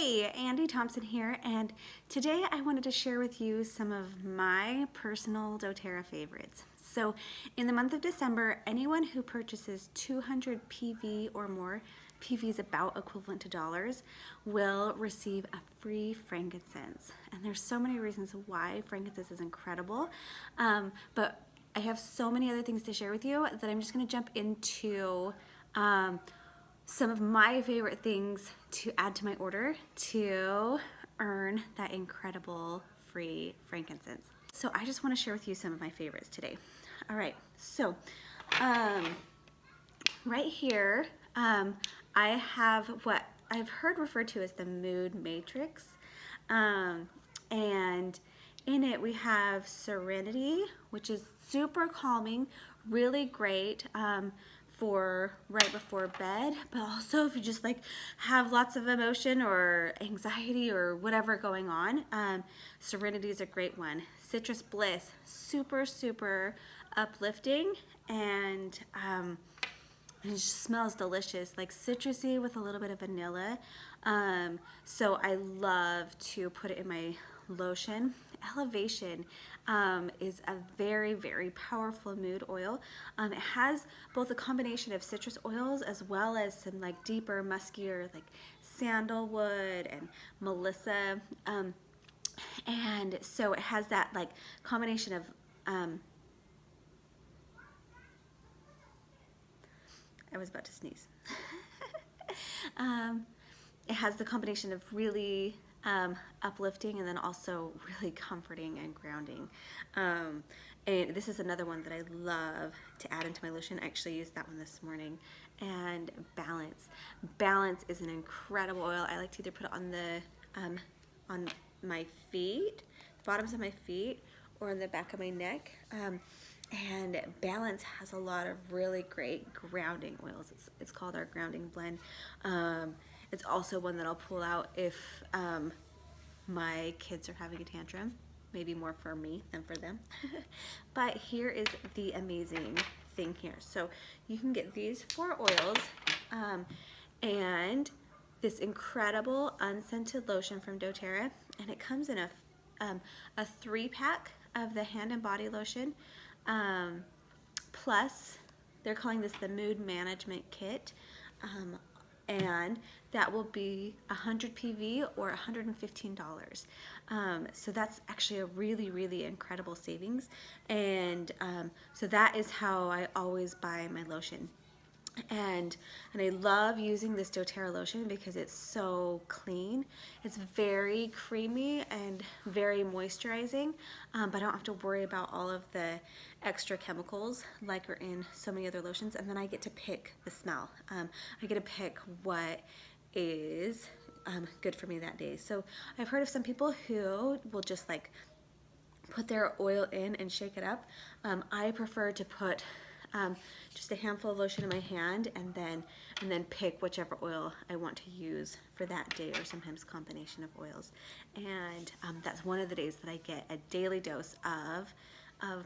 Hey, Andy Thompson here, and today I wanted to share with you some of my personal doTERRA favorites. So in the month of December, anyone who purchases 200 PV or more, PV is about equivalent to dollars, will receive a free frankincense. And there's so many reasons why frankincense is incredible, but I have so many other things to share with you that I'm just going to jump into some of my favorite things to add to my order to earn that incredible free frankincense. So I just want to share with you some of my favorites today. All right, so right here I have what I've heard referred to as the mood matrix, and in it we have Serenity, which is super calming, really great for right before bed, but also if you just like have lots of emotion or anxiety or whatever going on, Serenity is a great one. Citrus Bliss, super uplifting, and it just smells delicious, like citrusy with a little bit of vanilla. So I love to put it in my lotion. Elevation is a very powerful mood oil. It has both a combination of citrus oils as well as some like deeper, muskier, like sandalwood and melissa. And so it has that like combination of I was about to sneeze. It has the combination of really uplifting and then also really comforting and grounding. And this is another one that I love to add into my lotion. I actually used that one this morning. And Balance. Balance is an incredible oil. I like to either put it on my feet, bottoms of my feet, or on the back of my neck. And Balance has a lot of really great grounding oils. It's called our grounding blend. It's also one that I'll pull out if my kids are having a tantrum, maybe more for me than for them. But here is the amazing thing here. So you can get these 4 oils and this incredible unscented lotion from doTERRA, and it comes in a 3-pack of the hand and body lotion, plus they're calling this the mood management kit, and that will be 100 PV or $115. So that's actually a really incredible savings, and so that is how I always buy my lotion. And I love using this doTERRA lotion because it's so clean. It's very creamy and very moisturizing, but I don't have to worry about all of the extra chemicals like are in so many other lotions. And then I get to pick the smell. I get to pick what is good for me that day. So I've heard of some people who will just like put their oil in and shake it up. I prefer to put just a handful of lotion in my hand and then pick whichever oil I want to use for that day, or sometimes combination of oils. And that's one of the days that I get a daily dose of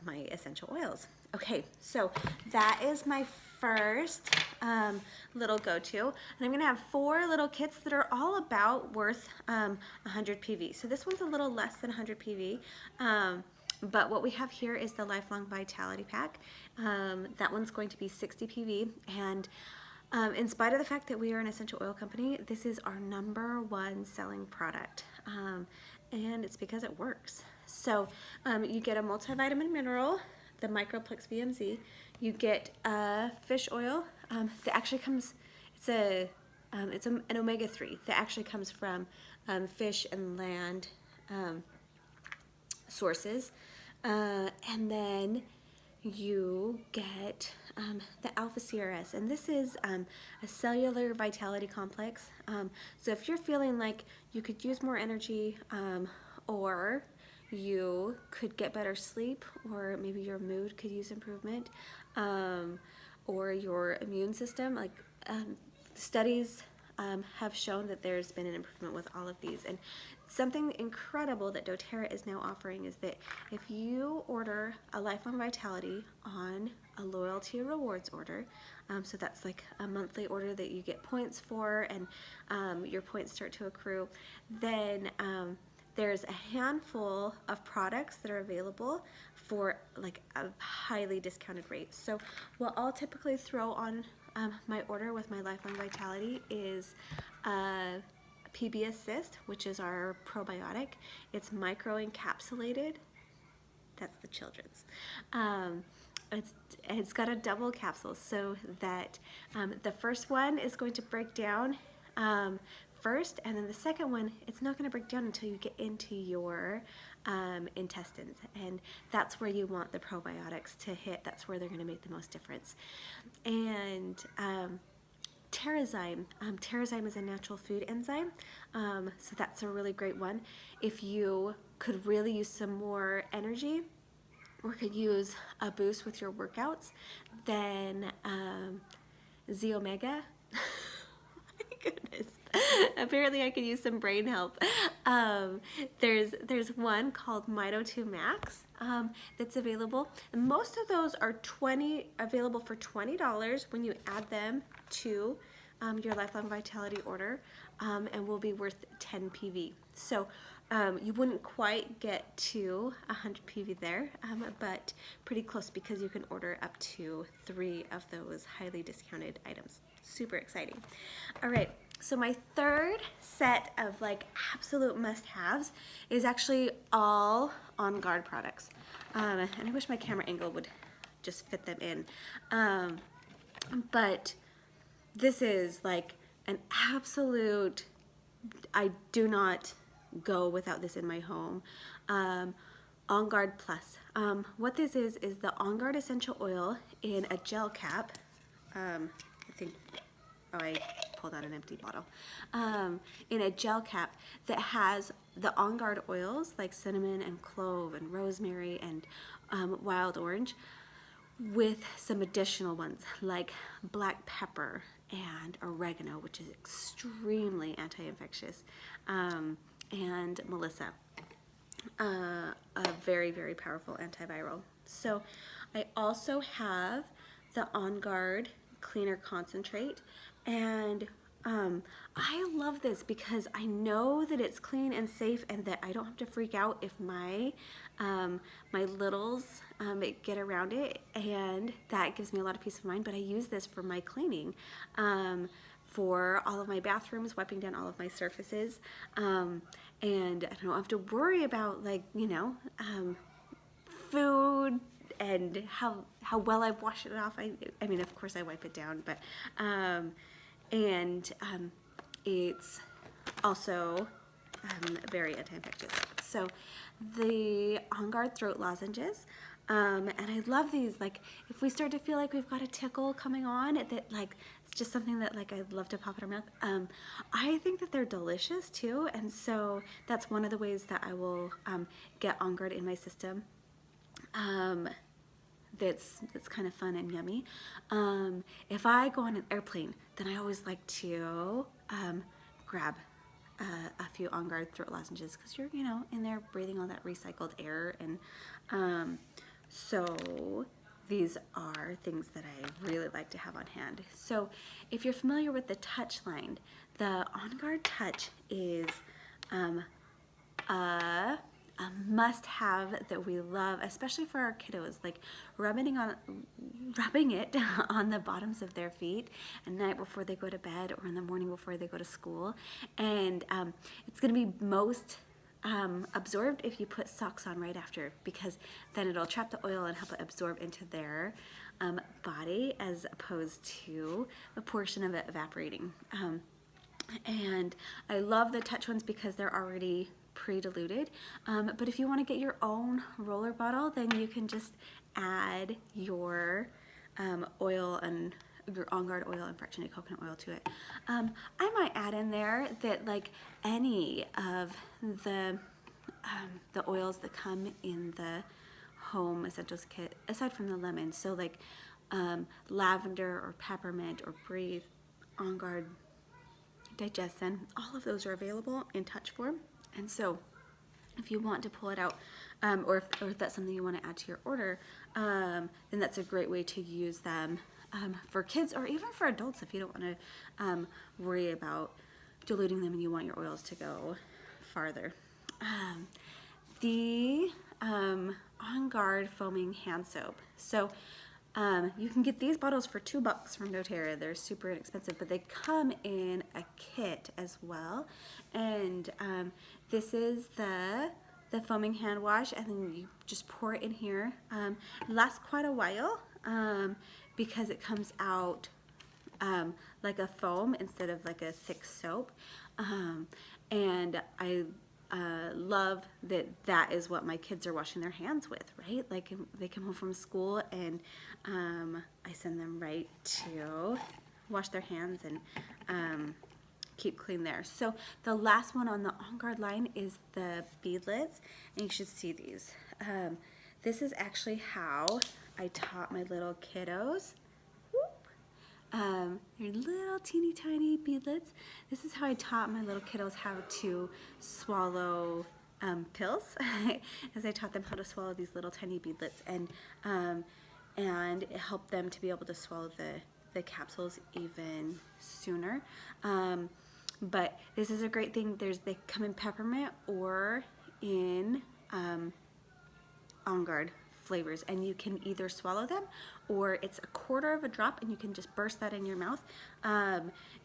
my essential oils. Okay, so that is my first little go-to, and I'm gonna have 4 little kits that are all about worth 100 PV. So this one's a little less than 100 PV. But what we have here is the Lifelong Vitality Pack. That one's going to be 60 PV, and in spite of the fact that we are an essential oil company, this is our #1 selling product, and it's because it works. So you get a multivitamin mineral, the Microplex VMZ. You get fish oil that actually comes, it's an omega-3 that actually comes from fish and land sources. And then you get the Alpha CRS, and this is a cellular vitality complex. So if you're feeling like you could use more energy, or you could get better sleep, or maybe your mood could use improvement, or your immune system, like studies have shown that there's been an improvement with all of these. And something incredible that doTERRA is now offering is that if you order a Lifelong Vitality on a loyalty rewards order. So that's like a monthly order that you get points for, and your points start to accrue. Then there's a handful of products that are available for like a highly discounted rate. So what I'll typically throw on my order with my Lifelong Vitality is PB Assist, which is our probiotic. It's micro encapsulated. That's the children's. It's got a double capsule, so that the first one is going to break down first, and then the second one, it's not going to break down until you get into your intestines, and that's where you want the probiotics to hit. That's where they're going to make the most difference. And Terrazyme. Terrazyme is a natural food enzyme, so that's a really great one. If you could really use some more energy, or could use a boost with your workouts, then Z Omega. My goodness. Apparently I could use some brain help. There's one called Mito 2 Max that's available. And most of those are available for $20 when you add them to your Lifelong Vitality order, and will be worth 10 PV. So you wouldn't quite get to 100 PV there, but pretty close, because you can order up to 3 of those highly discounted items. Super exciting. All right, so my third set of like absolute must-haves is actually all On Guard products. And I wish my camera angle would just fit them in. But this is like an absolute, I do not go without this in my home. On Guard Plus. What this is the On Guard essential oil in a gel cap. I think, oh, I pulled out an empty bottle. In a gel cap that has the On Guard oils like cinnamon and clove and rosemary and wild orange, with some additional ones like black pepper and oregano, which is extremely anti-infectious, and Melissa, a very, very powerful antiviral. So I also have the On Guard Cleaner Concentrate, and I love this because I know that it's clean and safe, and that I don't have to freak out if my my littles get around it, and that gives me a lot of peace of mind. But I use this for my cleaning, for all of my bathrooms, wiping down all of my surfaces, and I don't have to worry about, like, you know, food and how well I've washed it off. I mean, of course I wipe it down, but it's also very anti-infectious. So the On Guard throat lozenges, and I love these. Like, if we start to feel like we've got a tickle coming on, that like it's just something that like I'd love to pop in our mouth. I think that they're delicious too, and so that's one of the ways that I will get On Guard in my system. That's kind of fun and yummy. If I go on an airplane, then I always like to grab a few On Guard throat lozenges, because you're, you know, in there breathing all that recycled air, and so these are things that I really like to have on hand. So if you're familiar with the Touch line, the On Guard Touch is a must-have that we love, especially for our kiddos, like rubbing it on the bottoms of their feet at night before they go to bed, or in the morning before they go to school. And it's going to be most absorbed if you put socks on right after, because then it'll trap the oil and help it absorb into their body, as opposed to a portion of it evaporating. And I love the Touch ones because they're already pre-diluted, but if you want to get your own roller bottle, then you can just add your oil and your On Guard oil and fractionated coconut oil to it. I might add in there that, like, any of the oils that come in the home essentials kit, aside from the lemon, so like lavender or peppermint or breathe, On Guard, digestion, all of those are available in Touch form. And so if you want to pull it out, or if that's something you want to add to your order, then that's a great way to use them for kids or even for adults if you don't want to worry about diluting them and you want your oils to go farther. The On Guard foaming hand soap. So you can get these bottles for $2 from doTERRA. They're super inexpensive, but they come in a kit as well. And this is the foaming hand wash, and then you just pour it in here. It lasts quite a while because it comes out like a foam instead of like a thick soap. And I love that is what my kids are washing their hands with, right? Like they come home from school and I send them right to wash their hands and keep clean there. So the last one on the On Guard line is the beadlets, and you should see these. This is actually how I taught my little kiddos. They're little teeny tiny beadlets. This is how I taught my little kiddos how to swallow pills, as I taught them how to swallow these little tiny beadlets, and it helped them to be able to swallow the capsules even sooner. But this is a great thing. They come in peppermint or in On Guard flavors, and you can either swallow them or it's a quarter of a drop and you can just burst that in your mouth.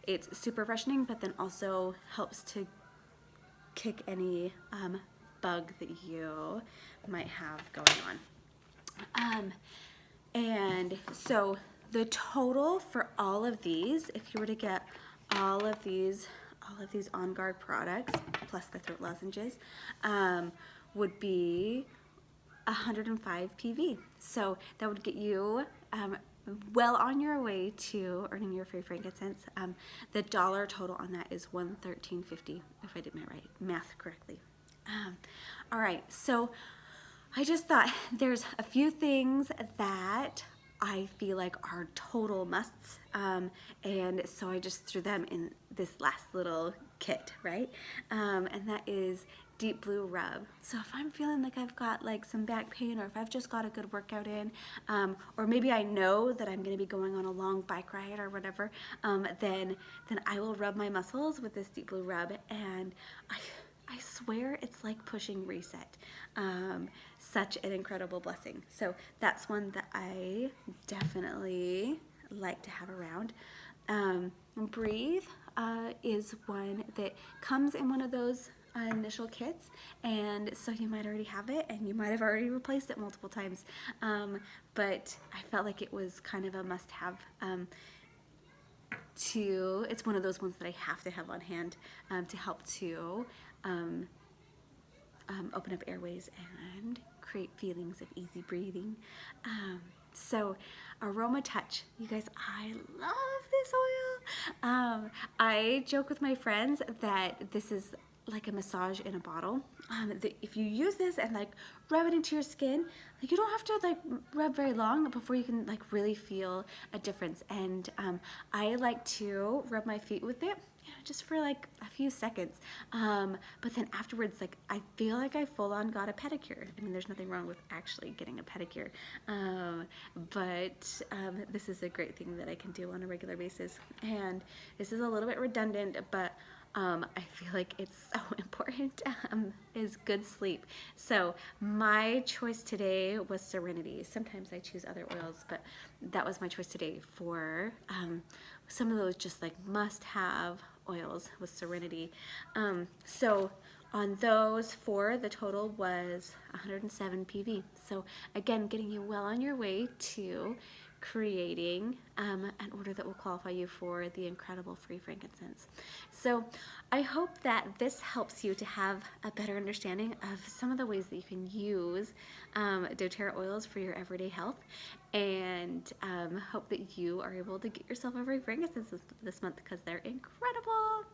It's super freshening, but then also helps to kick any bug that you might have going on. And so the total for all of these, if you were to get all of these On Guard products plus the throat lozenges, would be 105 PV. So that would get you well on your way to earning your free frankincense. The dollar total on that is $113.50, if I did my math correctly. All right, so I just thought there's a few things that I feel like are total musts, and so I just threw them in this last little kit, right? And that is deep blue rub. So if I'm feeling like I've got like some back pain, or if I've just got a good workout in, or maybe I know that I'm going to be going on a long bike ride or whatever, then I will rub my muscles with this deep blue rub, and I swear it's like pushing reset. Such an incredible blessing. So that's one that I definitely like to have around. Breathe is one that comes in one of those initial kits, and so you might already have it and you might have already replaced it multiple times, but I felt like it was kind of a must-have. It's one of those ones that I have to have on hand to help to open up airways and create feelings of easy breathing. So Aroma Touch, you guys, I love this oil. I joke with my friends that this is like a massage in a bottle. If you use this and like rub it into your skin, like you don't have to like rub very long before you can like really feel a difference. And I like to rub my feet with it, you know, just for like a few seconds. But then afterwards, like I feel like I full on got a pedicure. I mean, there's nothing wrong with actually getting a pedicure, but this is a great thing that I can do on a regular basis. And this is a little bit redundant, but I feel like it's so important, is good sleep. So my choice today was Serenity. Sometimes I choose other oils, but that was my choice today for some of those just like must-have oils with Serenity. So on those four, the total was 107 PV. So again, getting you well on your way to creating an order that will qualify you for the incredible free frankincense. So I hope that this helps you to have a better understanding of some of the ways that you can use doTERRA oils for your everyday health, and hope that you are able to get yourself a free frankincense this month because they're incredible.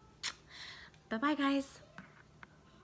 Bye-bye, guys.